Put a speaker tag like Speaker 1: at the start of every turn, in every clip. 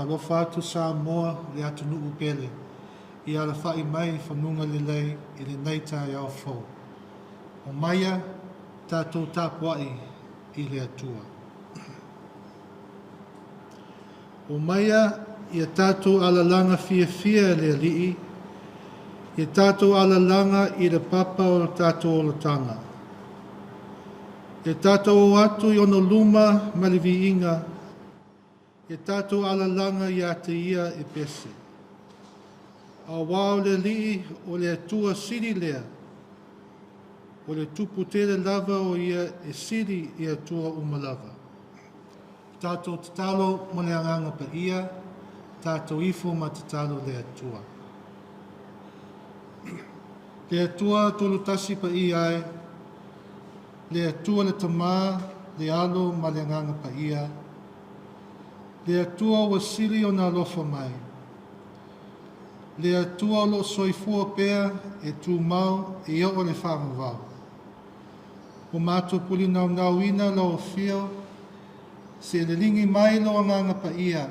Speaker 1: Alofa atu Samoa le atu nuu pele I ala whai mai whanunga lelei I le nei Taeao fo. O maia tātou Tapuaiga I le atua. O maia ia tātou alalanga fia le alii, ia tātou alalanga I le papa o tātou olotanga. Ia tātou o atu I ono luma ma le viinga, ia tātou alalanga ia te ia e pese. A wao le lii o le atua siri lea, o le tupu tele lava o ia e siri I atua umalava. Tātou tatalo mo le anganga pa ia, tātou ifo ma tatalo le atua. Le atua tolu tasi pa ia, le atua le tamā, le alo ma le anganga pa ia, le atua wa sili o nā lofa mai. Le atua o lo soifua pēr e tū mau e ia o le whamawau. O mātou puli nau ina lo o whio, se le lingi mai lo anganga pa ia,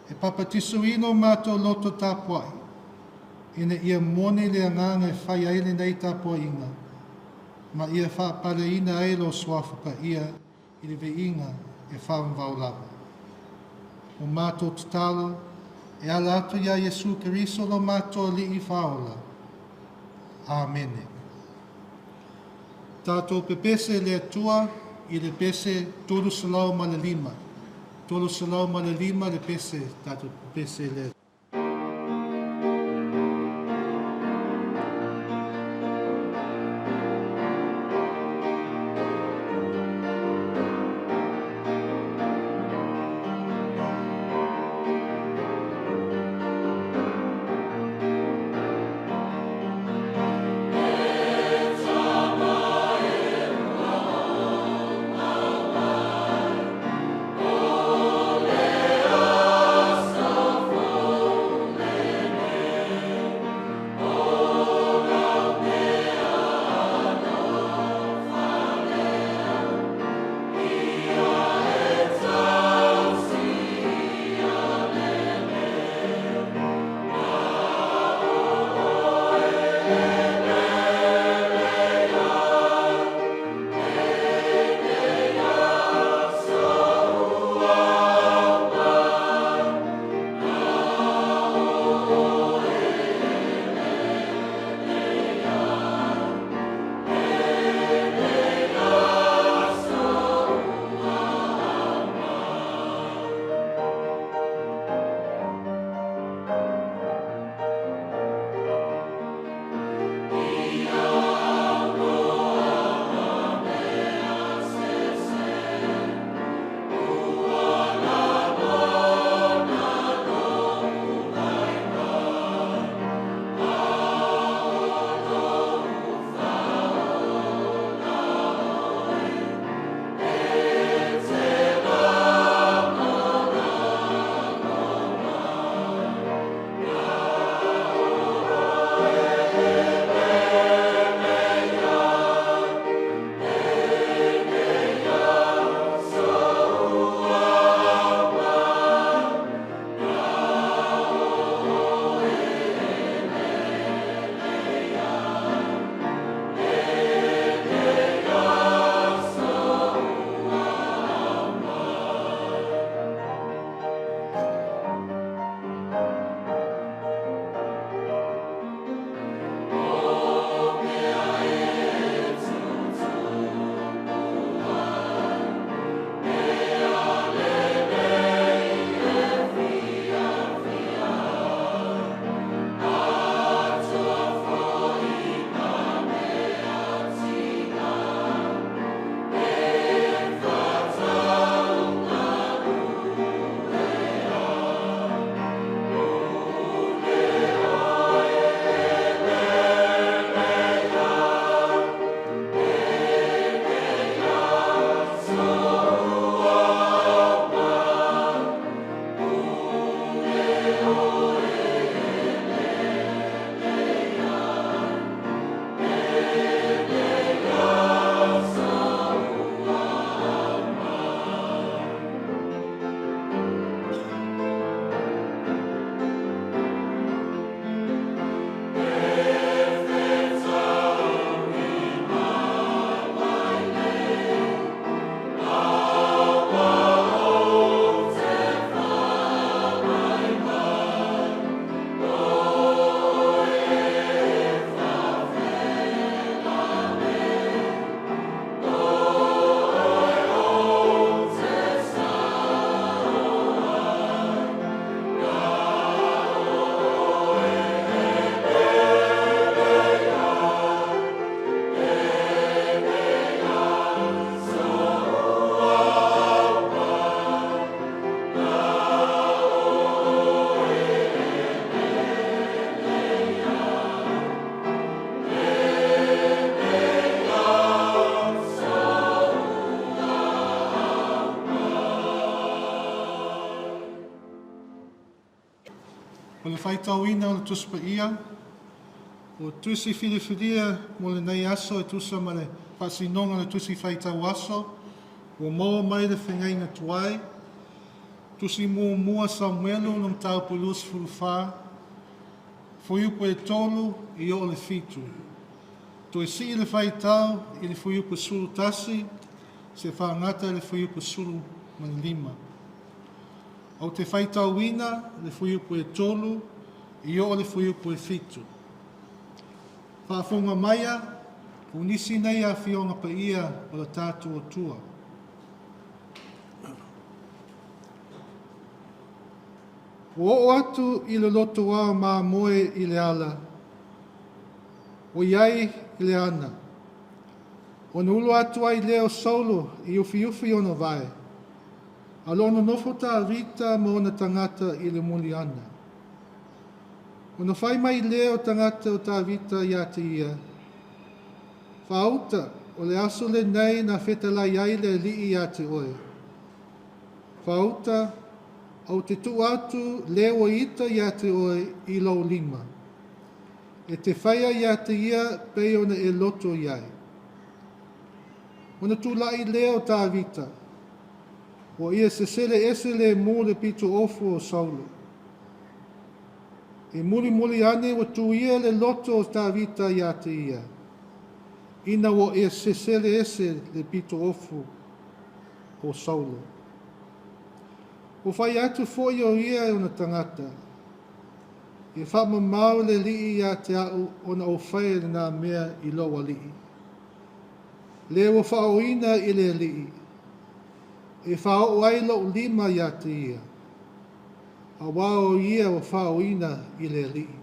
Speaker 1: e papatiso ino mātou loto Tapuai, ina ia mone le anganga e whai aile nei Tapuaiga, ma ia whaapare ina e lo swafa pa ia I le veinga e whamawau lava. O mātou tatalo, e ala atu ia Jesu Keriso lo mātou li I whaola. Amene. Tātou pepese le atua I le pese tolu salau ma le lima. Tolu salau ma le lima le pese, tātou pepese le atua.
Speaker 2: Oh
Speaker 1: O le whaitauina o le tusi pa ia, o tusi whiriwhiria mo le nei aso e tusa ma le whasinonga le tusi whaitau aso, o maua mai le whengainga Tuiai, tusi mua Samuelu nung tau pulus furuwha, fuiupu e tolu i o le fitu. To e si le whaitau i le fuiupu suru tasi, se whaangata le fuiupu suru mani lima. O te whaitau wina le fuiupu e tolu i o le fuiupu e fitu. Whaafonga maia, unisi nei a whionga pa ia o le tātua tua. O atu i le loto wā mā moe i le ala, o iai i le ana. O na ulu atu ai leo saulu i ufi o na vai. Alo na nofo tā rita mo na tangata i le muli ana. O na whai mai leo tangata o tā rita i ate ia. Whauta o le aso le nei na whetala iai le li i ate oe. Whauta au te tu atu leo ita i ate oe i lau lima. E te whaia i ate ia pei ona e loto iai. Ona tu lai leo tā vita. O ia se sele ese le mu le pitu ofu o saulu. E muli ane o tu ia le loto o tā vita i ate ia. Ina o e se sele ese le pitu ofu o saulu. O whai atu foi o ia o na tangata. E whama mau le lii i a te au o na o whae na mea i loa lii. Le o whaoina i le lii. E whao ai lo lima i a te ia. A wao ia o whaoina i le lii.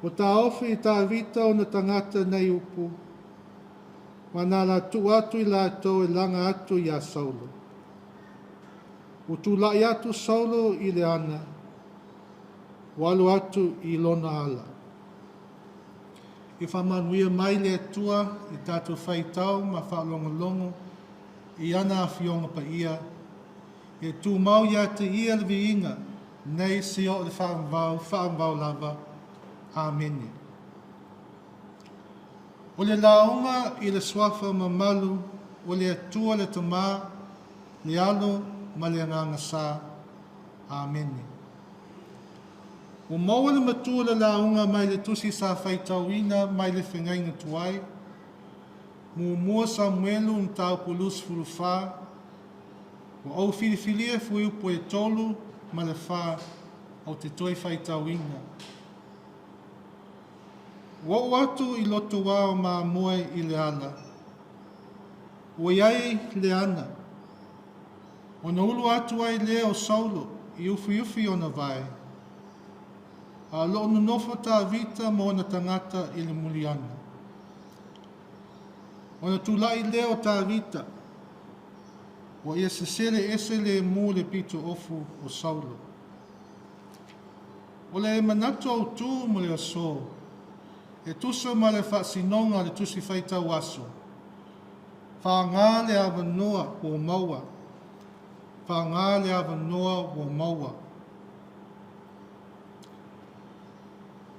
Speaker 1: O tā ofi i tā vita o na tangata nei upu. Mana la tu atu i la tau e langa atu i a saulu. O tu lai atu saulu i le ana. Walu atu i lona ala. I whamanuia mai le atua i tātou whaitau ma whaalongolongo i ana a whionga pa ia. E tū mau ia te ia le viinga nei si o le whaamvau lava. Amene. O le laonga i le swafa mamalu o le atua le tamā le alo ma le anganga sa. Amene. O maua le matua le launga mai le tusi sa whaitauina mai le whengainga Tuiai. Mua Samuelu un tau pulus furuwha. O au whiriwhiria fuiupu e tolu ma le wha au te toi whaitauina. O atu i loto wā o mā moe i le ala. O iai le ana. O na ulu atu ai le o saulo i ufi o na vai. A lo no nofo tā vita mo na tangata i le muliana. O na tulai leo tā vita. O ia se sele ese le mu le pito ofu o saulo. O le manatu au tū mo le aso. E tusa ma le whaasinonga le tusi whaitau aso. Whaangā le awanoa o maua. Whaangā le awanoa o maua.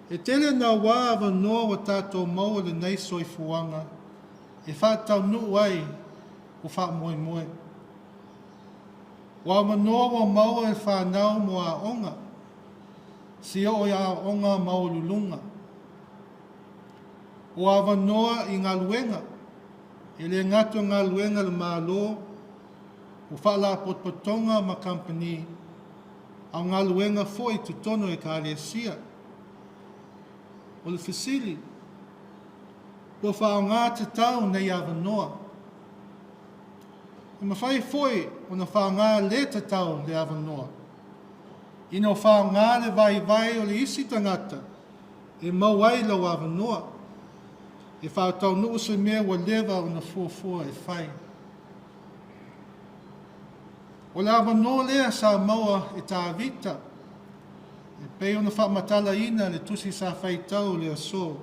Speaker 1: E tele nā wā awanoa o tātou maua le nei soi fuanga. E whātau nuu ai o wha moe. O awanoa o maua e whānau mo a onga. Si o a onga maululunga. O awanoa i ngā luenga. E le ngatu ngā luenga le mālo. O whala potpotonga ma company. Au ngā luenga foi tu tono e ka sia. O le whisili. O whao ngā te tau nei awanoa. E mawhai foi o na whao ngā le te tau le awanoa. Ina o whao ngā le vai o le isi tangata. E mauai lau awanoa. E whao tau nuu se mea wa lewa o na fuafua e whai. O le awanoa lea sa maua e tā vita. E pei ona whaamatala ina le tusi sa whaitau le aso.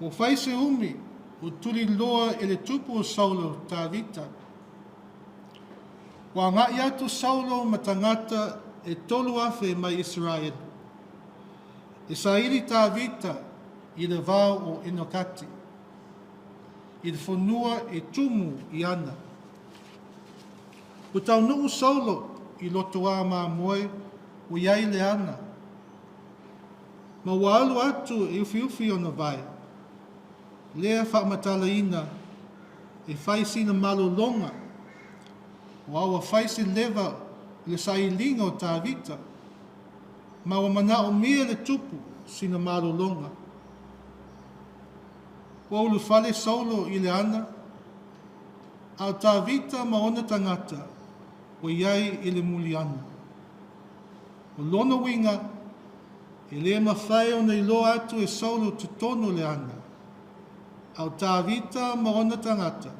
Speaker 1: O whai se umi, o tuli loa e le tupu o saulo tā vita. Wa ngā i atu saulo ma tangata e tolu afe mai Israel. E sa ili tā vita i le vau o Inokati. I le whanua e tumu i ana. O tau nuu saulo i loto a mā moe o iai le ana. Ma walu atu e ufi o na vai. Lea whaamatalaina e whaisina malolonga. O awa whaisi lewa le sailinga o tā vita. Ma wa mana o mea le tupu sina malolonga. O ulu whale saulo i le ana. Au tā vita ma ona tangata o iai i le muli ana. O lona winga e le mawhai o nei loa atu e saulo tutono le ana. Au tā vita ma ona tangata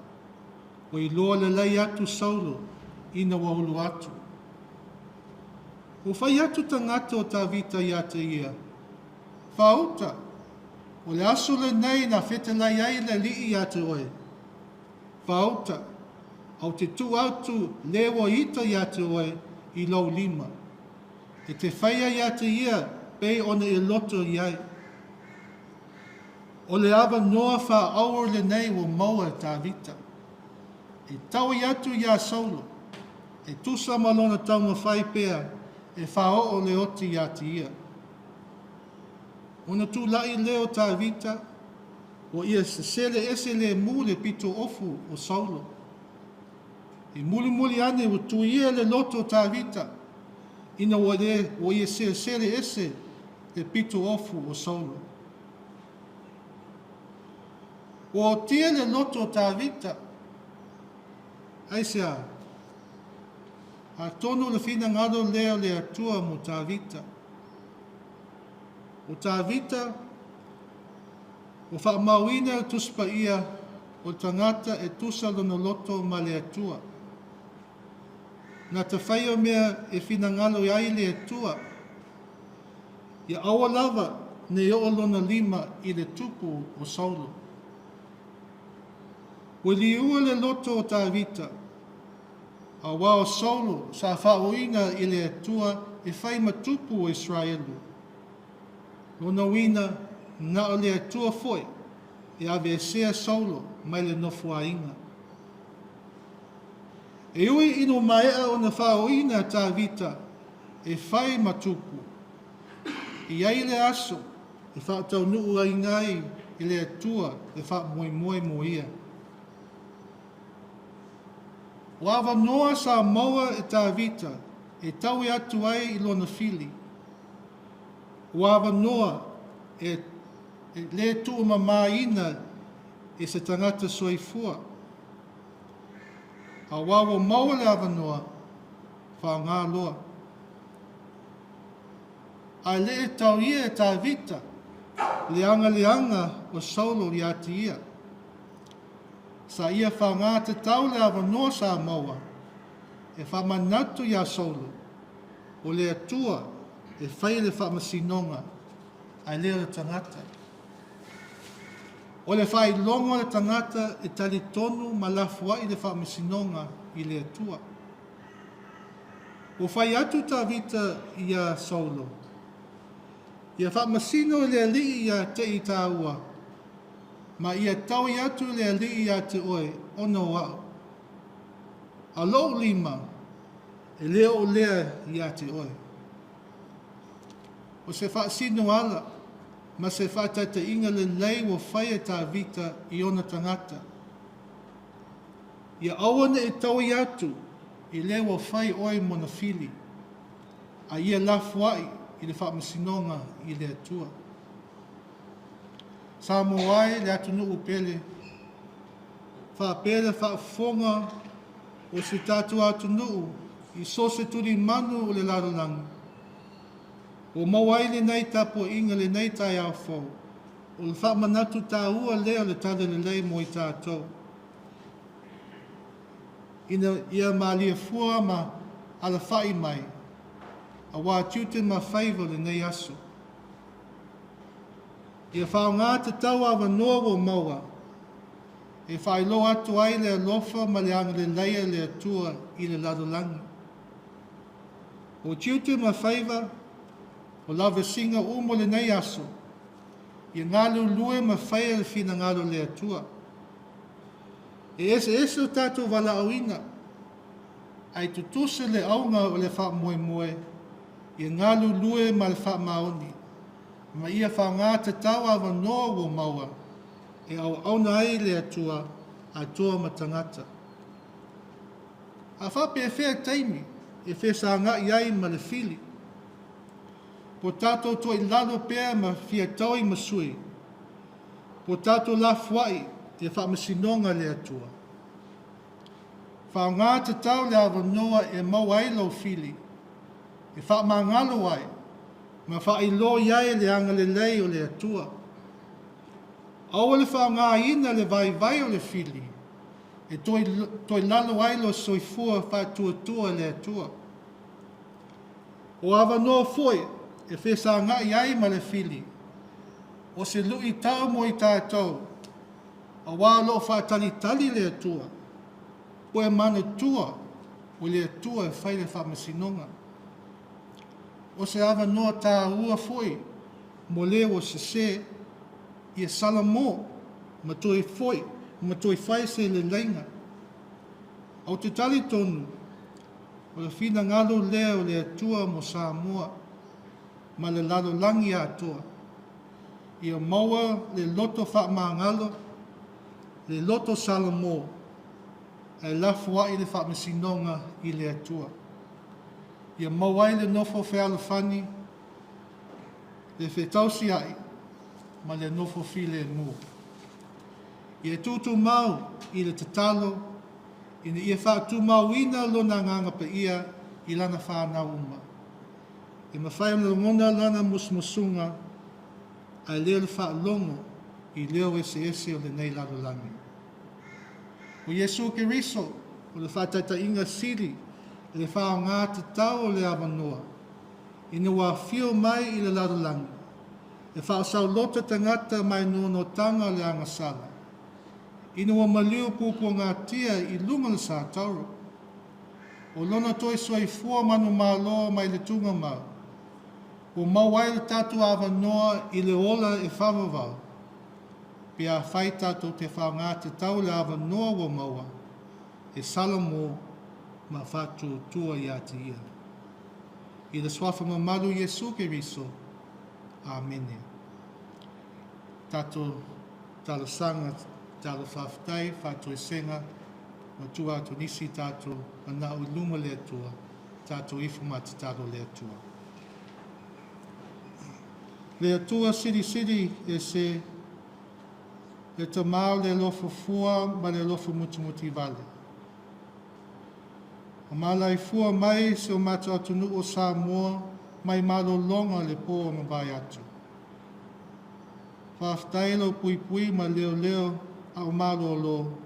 Speaker 1: o i loa le lei atu saulo ina waulu atu. O whai atu tangata o tā vita i ate ia. Whauta, o le aso le nei na whete lai ai le li i ate oe. Whauta, au te tu atu lewa ita i ate oe i lau lima. E te whaia i ate ia pei ona e loto i ai. O le awa noa wha aur le nei o maua tā vita. E tau i atu i a saulo. E tusa malona taunga whai pea e whao o le oti i ate ia. Ona tu lai leo tā vita o ia se sele ese le mu le pito ofu o saulo. E muli ane o tu ia le loto tā vita ina o ia se sele ese le pito ofu o saulo. O tia le loto tā vita ai sea a tonu le fina ngado leo le atua mo tā vita. O tā vita, o whaamauina tuspa ia, o tangata e tusa lono loto ma le atua. Nā te whaio mea e whinangalo i ai le atua, ia awa lava ne o lona lima i le tupu o saulo. O li ua le loto o tā vita, a wao saulo sa whaoina i le atua e whai matupu o Israelu. Lona wina na o le atua foi e ave sea saulo mai le nofuainga. E ui ino maea o na whaoina tā vita e whai matupu. I ai le aso e whaatau nuu ai ngai i le atua e wha moe moia. O awa noa sa maua e tā vita e tau e atu ai i lona fili. O awa noa e le tu mamaina e se tangata soifua. A wawa maua le awa noa wha ngā loa. A le e tau ia e tā vita leanga o saulo i ati ia. Sa ia wha ngā te tau le awa noa sa maua e wha manatu ia saulo o le atua e whai le whaamasinonga ai leo le tangata. O le whai longa le tangata e tali tonu ma lafua i le whaamasinonga i le atua. O whai atu tā vita i a saulo. Ia whaamasino le ali i a te i tā ua. Ma ia tau i atu le ali i a te oe ono wau. A lou lima e leo lea i a te oe. O se whaasino ala, ma se whaatata inga le lei o whaia tā vita i ona tangata. Ia awana e tau i atu, i leo o whai oi mona fili. A ia lafuai i le whaamasinonga i le atua. Samoa le atu nuu pele. Whaapele whaafonga o se tātua atu nuu i so se turi manu o le larolangi. O mawai le nei Tapuaiga le nei Taeao fau. O le whaamanatu tā ua leo le tale le lei mo i tātou. Ina ia maalia fua ma ala whai mai. A wā tiute ma whaiva le nei aso. Ia whao ngā te tau awa noa o maua. E whai lo atu ai le alofa ma le anga le leia le atua i le ladolangi. O tiute ma whaiva, o lawe singa umo le nei aso, i ngalu lue ma whaia le fina ngalo le atua. E ese o tātou wala auina, ai tutuse le aunga o le wha moe moe, i ngalu lue ma le wha maoni, ma ia wha ngā te tawa wa noa wo maua, e au auna ai le atua, a toa ma tangata. A wha pe e whea taimi, e whea sa ngā iai ma le fili. Po tātou to i lalo pēr ma fia tau i masui. Po tātou la fuai, e wha masinonga le atua. Wha ngā te tau le awa noa e mau ai lau fili, e wha ma ngalo ai, ma wha i lo iai le anga le lei o le atua. Aua le wha ngā ina le vai vai o le fili, e toi lalo ai lo soifua wha tua le atua. O awa noa foi, e whesa ngā iai ma le fili, o se lui tau mo i tātou, a wā lo wha tali le atua, o e mana tua, o le atua e whaile wha masinonga. O se awa noa tā ua foi, mo le o se i e sala mō, ma toi foi, ma toi whai se le leinga. Au te tali tonu, o le whina ngalo lea o le atua mo Samoa, ma le lalo langi atua. I o maua le loto wha maa ngalo, le loto sala mō, e lafua i le wha masinonga i le atua. Ia mawai le nofo wheala whani, le whetausi ai, ma le nofo file nō. Ia tūtu mau i le tatalo, ina ia whātu mau ina lona nganga pa ia i lana whānau uma. I mawhai na ngona lana musmusunga, ai leo le whaalongo i leo ese o le nei lalo langi. O Yesu ke riso, o le whātaita inga siri, le whao ngā te tau o le awanoa, ina wā whio mai i le lalo langi, e whao sau lota tangata mai no tanga le angasala, ina wā maliu pupu ngā tia i lunga le sa tauro, o lona toi soi fua manu mālo mai le tunga mau, o mawai le tatu awanoa i le ola e whawawau, pia whai tatu te whao ngā te tau le awanoa wa maua, e salamo ma whatu tua i ati ia. I le swafa mamalu Yesu ke riso. Amene. Tato tala sanga, tala whaftai, whatu e senga, ma tua atu nisi tato, ana u luma le atua, tato ifumati tato le atua. Le atua siri e se, le tamau le lofo fua, ma le lofo muti vale. O malai fua mai se o mata atunu o Samoa, mai malo longa le po o mabai atu. Whaftailo pui ma leo a o malo o lo.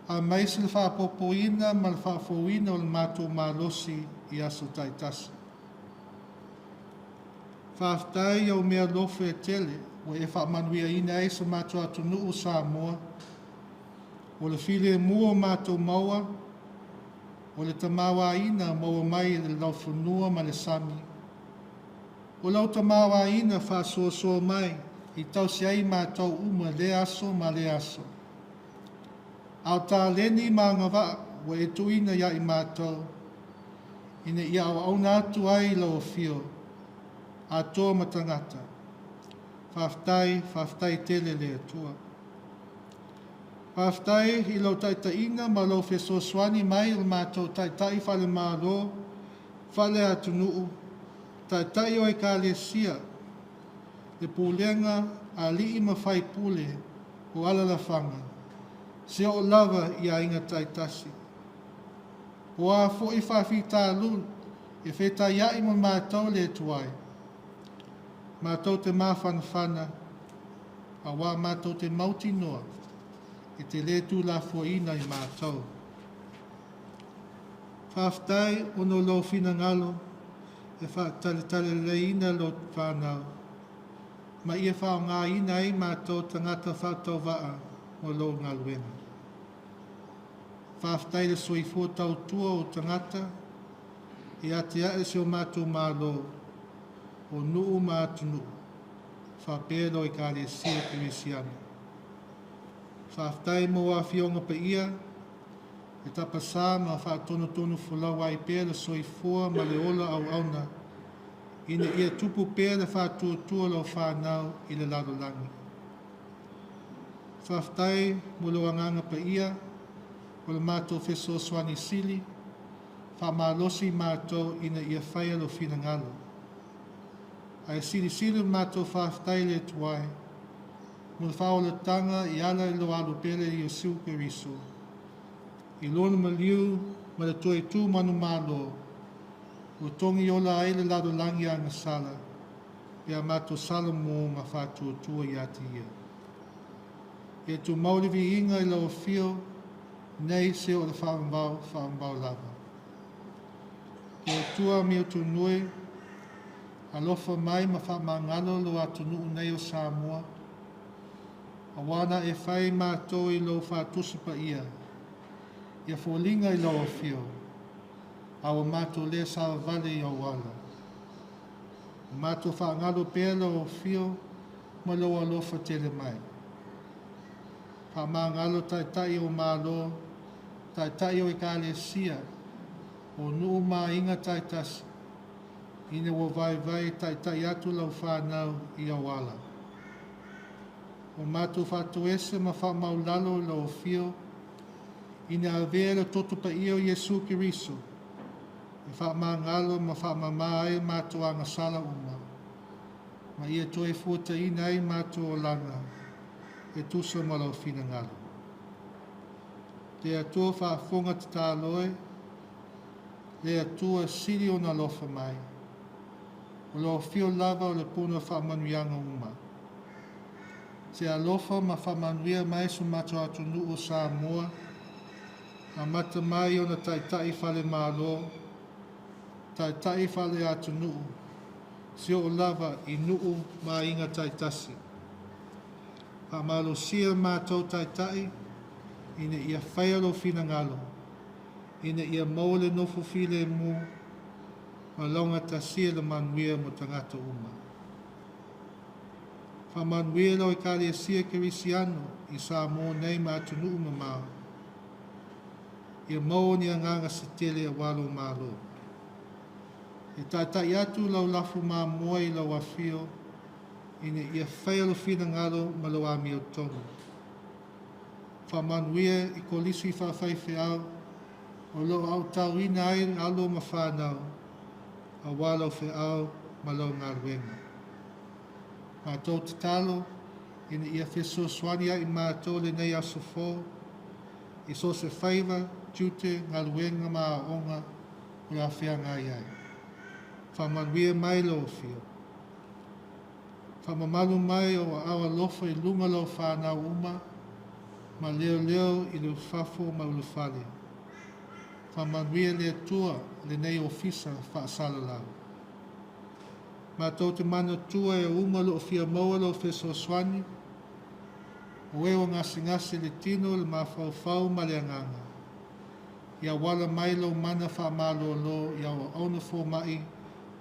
Speaker 1: A mai se le whapopoina ma le whafoina o le mato malosi i aso taitasi. Whaftai au mea lofe e tele, o e whamanuia ina e se mato atunu o Samoa, o le file mua mato maua, o le tamawa ina maua mai le laufunua ma le sami. O lau tamawa ina whasoa mai i tau si ai mātou uma le aso ma le aso. Au tā leni mā ngawa wa e tuina ia i mātou, ina ia au au nātu ai lau fio, a toa matangata. Whaftai tele le atua. Whaftai i lau taitaina ma lau whesoswani mai il mātou taitai whale mālo, whale atunuu, taitai o e ka le sia, le pūlenga a li ima whai pūle o alala whanga, se o lava i a inga taitasi. O a fo i whawhi tā lun, e wheta ia ima mātou le tuai. Mātou te māwhanawhana, a wā mātou te mauti noa, e te le tū la fuaina i mātou. Whaftai o no lo fina ngalo, e whaatale leina lo whanau. Ma ia whao ngā ina i mātou tangata whātau waa o lo ngaluena. Whaftai le soifua tau tua o tangata, ia te ae se o mātou mālo o nuu mātunu whapelo I Ekalesia Kirisiana. Whaftai mo a whionga pa ia e tapasā ma whaatono fulau ai pēra soifua ma le ola au auna ina ia tupu pēra whaatuatua lo whanau I le larolangi. Whaftai mo lo anganga pa ia o le mātou wheso swani sili whamalosi mātou ina ia whaia lo whinangalo. Ai sili mātou whaftai le tuai mo le whaolatanga I ala I lo alu pēra I Iesu Keriso. I lona maliu ma le toe tū manu mālo o tongi ola ai le lado langi a ngasala e a mātou salamo ma whātuatua I ati ia. E tu maurivi inga I lau fio nei se o le whaambau lava. E tua mi o tu nui alofa mai ma whaamangalo lo atu nuu nei o Samoa. A wana e whai mātou I lo whātusi pa ia. Ia fōlinga I lau fio. Awa mātou le sa vale I awala. Mātou whaangalo pēla o fio ma lo alofa tele mai. Whaamangalo tai o mālo, tai o Ekalesia, o nuu mā inga tai tasi. Ine wo vai tai atu lau whanau I awala. O mātou whātuese ma whaamaulalo lau fio, ine a vera toto pa ia o Iesu Keriso. E whaamangalo ma whaamama ai mātou anga sala uma. Ma ia toe fuata ina ai mātou o langa, e tusa ma lau whinangalo. Te atua whaafonga te tāloe, le atua siri o na lofa mai. O lo fio lava o le puna whaamanuianga uma. Se alofa ma whamanuia mai su mātou atu nuu o Samoa, a mata mai o na tai whale mālo, tai whale atu nuu, se o lava I nuu ma inga tai tasi. A malo sia mātou tai, ina ia whaialo whinangalo, ina ia maule nofu file mu, ma launga tasia le manuia mo tangata uma. Whamanuia lau Ekalesia Kirisiano I Samoa nei ma atu nuu mamau. Ia mau ni anganga se tele a walo malo. E tai atu lau lafu mā moa I lau afio, ina ia whaialo whinangalo ma lau ami o tonu. Whamanuia I kolisi whawhaiwhi au, o lau au tau ina ai alo ma whanau, a walo whi au ma lau ngā ruenga. Mātou te talo, ina ia wheso swani ai mātou le nei aso fō, I so se whaiva, tute, ngā luenga mā onga, o la whea ngai ai. Whamanuia mai lo fio. Whamamalu mai o awa lofa I lunga lo whanau uma, ma leo I lu whafo ma ulu whale. Whamanuia le tua le nei ofisa whaasala lau. Mātou te mana tua e uma lo fia maua lo wheso swani, o eo ngasi le tino le mawhau ma le anganga. Ia wala mai lo mana whaamalo lo, ia o auna fō mai,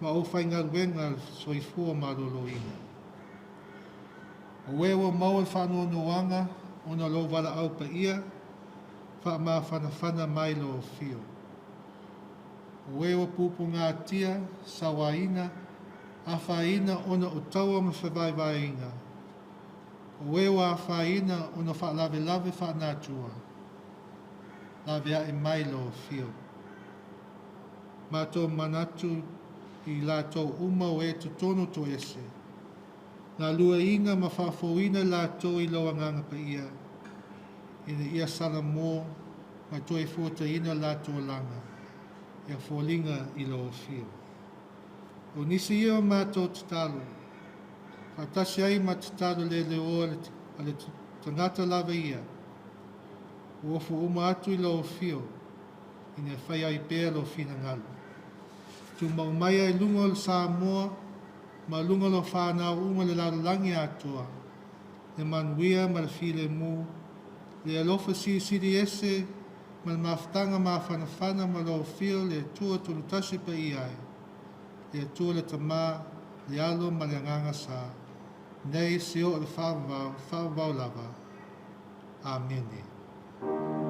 Speaker 1: ma o whainga ruenga soifua malo lo ina. O eo maua whanua noanga, ona lo wala au pa ia, wha whana mai lo fio. O eo pupu ngā tia, sawaina, a whaina ona o taua ma whawaiwainga. O eo a whaina ona whaalawe whanātua. Lawe a e mai lo fio. Mātou manatu I lātou uma o e tutono to ese. Ngā lua inga ma whawhauina lātou I loa nganga pa ia. Ina ia sala mō, ma toi fuata ina lātou langa. Ia wholinga I loa fio. O nisi ia o mātou te talo. Whatasi ai ma te talo le oa ale tangata lawa ia. O ofu uma atu I loa fio. Ina whai ai pēr lo whina ngalo. Tu mau mai ai lunga o Samoa, ma lunga lo whanau uma le larolangi atua. Le manuia ma le while mu. Le alofa si ese, ma le mafutanga mawhanawhana ma lo fio le tua tulutasi pa iai, le tua le tamā, le alo ma le anganga sa, nei se o le whawau lava. Amen.